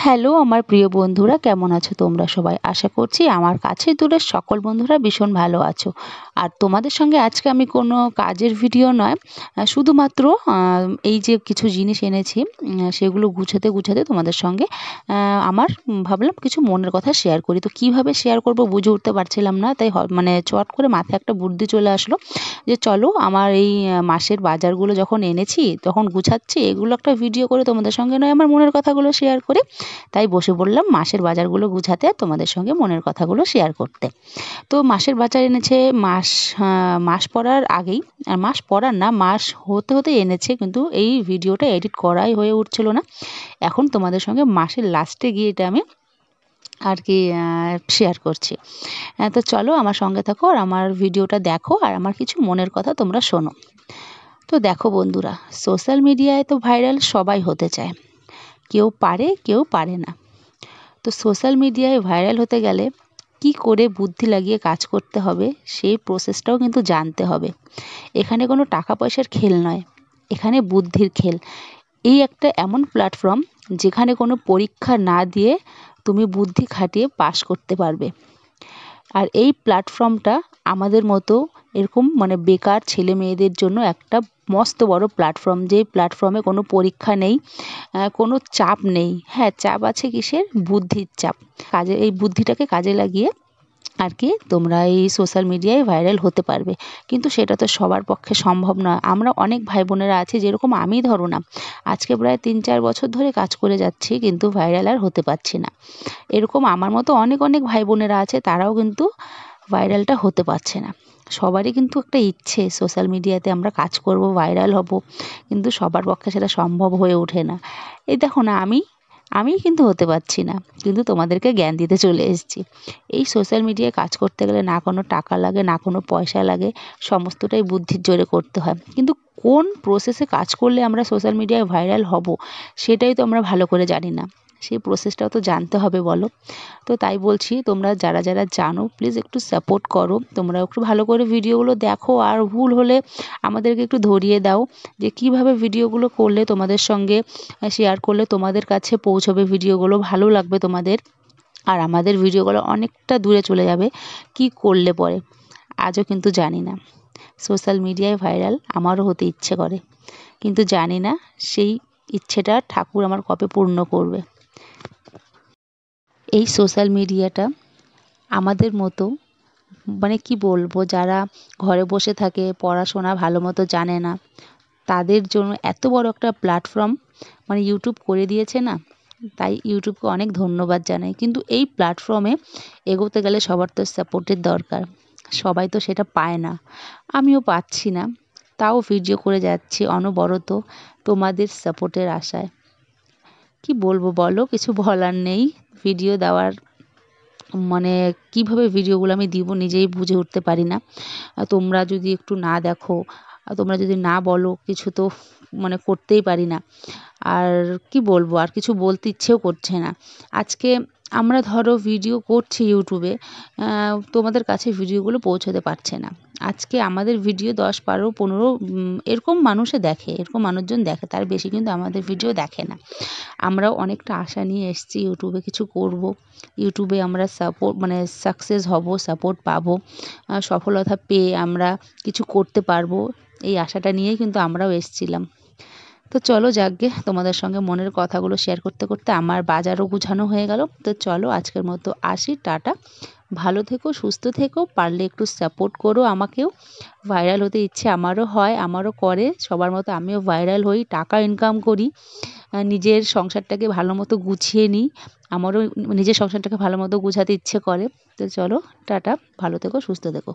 Hello আমার প্রিয় বন্ধুরা, কেমন আছো তোমরা সবাই? আশা করছি আমার কাছে দূরের সকল বন্ধুরা ভীষণ ভালো আছো। আর তোমাদের সঙ্গে আজকে আমি কোনো কাজের ভিডিও নয়, শুধুমাত্র এই যে কিছু জিনিস এনেছি সেগুলো গুছাতে গুছাতে তোমাদের সঙ্গে আমার ভাবলাম কিছু মনের কথা শেয়ার করি। তো কিভাবে শেয়ার করব বুঝে উঠতে পারছিলাম না, তাই মানে চট করে মাথায় একটা বুদ্ধি চলে আসলো যে চলো আমার এই মাসের বাজারগুলো যখন এনেছি তখন গুছাচ্ছি, এগুলো একটা ভিডিও করে তোমাদের সঙ্গে নয় আমার মনের কথাগুলো শেয়ার করি। তাই বসে পড়লাম মাসের বাজারগুলো গুছাতে আর তোমাদের সঙ্গে মনের কথাগুলো শেয়ার করতে। তো মাসের বাজার এনেছে মাস পড়ার আগেই, আর মাস পড়ার না, মাস হতে হতে এনেছে, কিন্তু এই ভিডিওটা এডিট করাই হয়ে উঠছিল না। এখন তোমাদের সঙ্গে মাসের লাস্টে গিয়ে এটা আমি আর কি শেয়ার করছি। তো চলো আমার সঙ্গে থাকো আর আমার ভিডিওটা দেখো আর আমার কিছু মনের কথা তোমরা শোনো। তো দেখো বন্ধুরা, সোশ্যাল মিডিয়ায় তো ভাইরাল সবাই হতে চায়, কেউ পারে কেউ পারে না। তো সোশ্যাল মিডিয়ায় ভাইরাল হতে গেলে কি করে বুদ্ধি লাগিয়ে কাজ করতে হবে সেই প্রসেসটাও কিন্তু জানতে হবে। এখানে কোনো টাকা পয়সার খেল নয়, এখানে বুদ্ধির খেল। এই একটা এমন প্ল্যাটফর্ম যেখানে কোনো পরীক্ষা না দিয়ে তুমি বুদ্ধি খাটিয়ে পাস করতে পারবে। আর এই প্ল্যাটফর্মটা আমাদের মতো এরকম মানে বেকার ছেলে মেয়েদের জন্য একটা মস্ত বড় প্ল্যাটফর্ম, যে প্ল্যাটফর্মে কোনো পরীক্ষা নেই, কোনো চাপ নেই। হ্যাঁ, চাপ আছে কিসের? বুদ্ধির চাপ। এই বুদ্ধিটাকে কাজে লাগিয়ে আর কি তোমরা এই সোশ্যাল মিডিয়ায় ভাইরাল হতে পারবে। কিন্তু সেটা তো সবার পক্ষে সম্ভব নয়। আমরা অনেক ভাই বোনেরা আছি, যেরকম আমি ধরো না, আজকে প্রায় 3-4 বছর ধরে কাজ করে যাচ্ছি কিন্তু ভাইরাল আর হতে পারছি না। এরকম আমার মতো অনেক অনেক ভাই বোনেরা আছে, তারাও কিন্তু ভাইরালটা হতে পারছে না। সবারই কিন্তু একটা ইচ্ছে সোশ্যাল মিডিয়াতে আমরা কাজ করব, ভাইরাল হব, কিন্তু সবার পক্ষে সেটা সম্ভব হয়ে ওঠে না। এই দেখো না, আমি কিন্তু হতে পারছি না, কিন্তু তোমাদেরকে জ্ঞান দিতে চলে এসেছি। এই সোশ্যাল মিডিয়ায় কাজ করতে গেলে না কোনো টাকা লাগে, না কোনো পয়সা লাগে, সমস্তটাই বুদ্ধির জোরে করতে হয়। কিন্তু কোন প্রসেসে কাজ করলে আমরা সোশ্যাল মিডিয়ায় ভাইরাল হব সেটাই তো আমরা ভালো করে জানি না। সেই প্রসেসটাও তো জানতে হবে, বলো? তো তাই বলছি, তোমরা যারা যারা জানো প্লিজ একটু সাপোর্ট করো, তোমরা একটু ভালো করে ভিডিওগুলো দেখো, আর ভুল হলে আমাদেরকে একটু ধরিয়ে দাও যে কিভাবে ভিডিওগুলো করলে তোমাদের সঙ্গে শেয়ার করলে তোমাদের কাছে পৌঁছবে ভিডিওগুলো, ভালো লাগবে তোমাদের, আর আমাদের ভিডিওগুলো অনেকটা দূরে চলে যাবে কি করলে পরে। আজও কিন্তু জানি না। সোশ্যাল মিডিয়ায় ভাইরাল আমারও হতে ইচ্ছে করে, কিন্তু জানি না সেই ইচ্ছেটা ঠাকুর আমার কবে পূর্ণ করবে। এই সোশ্যাল মিডিয়াটা আমাদের মতো মানে কি বলবো, যারা ঘরে বসে থাকে, পড়াশোনা ভালো মতো জানে না, তাদের জন্য এত বড় একটা প্ল্যাটফর্ম মানে ইউটিউব করে দিয়েছে না। তাই ইউটিউবকে অনেক ধন্যবাদ জানাই। কিন্তু এই প্ল্যাটফর্মে এগোতে গেলে সবার তো সাপোর্টের দরকার, সবাই তো সেটা পায় না, আমিও পাচ্ছি না। তাও ভিডিও করে যাচ্ছি অনবরত তোমাদের সাপোর্টের আশায়। কি বলবো বলো, কিছু বলার নেই। ভিডিও দেওয়ার মানে কিভাবে ভিডিওগুলো আমি দিব নিজেই বুঝে উঠতে পারি না। তোমরা যদি একটু না দেখো, তোমরা যদি না বলো কিছু, তো মানে করতেই পারি না। আর কি বলবো, আর কিছু বলতে ইচ্ছেও করছে না। আজকে আমরা ধরো ভিডিও করছি ইউটিউবে, তোমাদের কাছে ভিডিওগুলো পৌঁছাতে পারছে না। আজকে আমাদের ভিডিও 10-12-15 এরকম মানুষে দেখে, এরকম মানুষজন দেখে, তার বেশি কিন্তু আমাদের ভিডিও দেখে না। আমরাও অনেকটা আশা নিয়ে এসেছি ইউটিউবে কিছু করব, ইউটিউবে আমরা সাপোর্ট মানে সাকসেস হব, সাপোর্ট পাবো, সফলতা পেয়ে আমরা কিছু করতে পারবো, এই আশাটা নিয়েই কিন্তু আমরাও এসেছিলাম। তো চলো যাকগে, তোমাদের সঙ্গে মনের কথাগুলো শেয়ার করতে করতে আমার বাজারও গুছানো হয়ে গেল। তো চলো আজকের মতো আসি, টাটা। ভালো থেকো, সুস্থ থেকো, পারলে একটু সাপোর্ট করো আমাকেও। ভাইরাল হতে ইচ্ছে আমারও হয়, আমারও করে, সবার মতো আমিও ভাইরাল হই, টাকা ইনকাম করি, নিজের সংসারটাকে ভালো মতো গুছিয়ে নিই। আমারও নিজের সংসারটাকে ভালো মতো গুছাতে ইচ্ছে করে। তো চলো টাটা, ভালো থেকো, সুস্থ থেকো।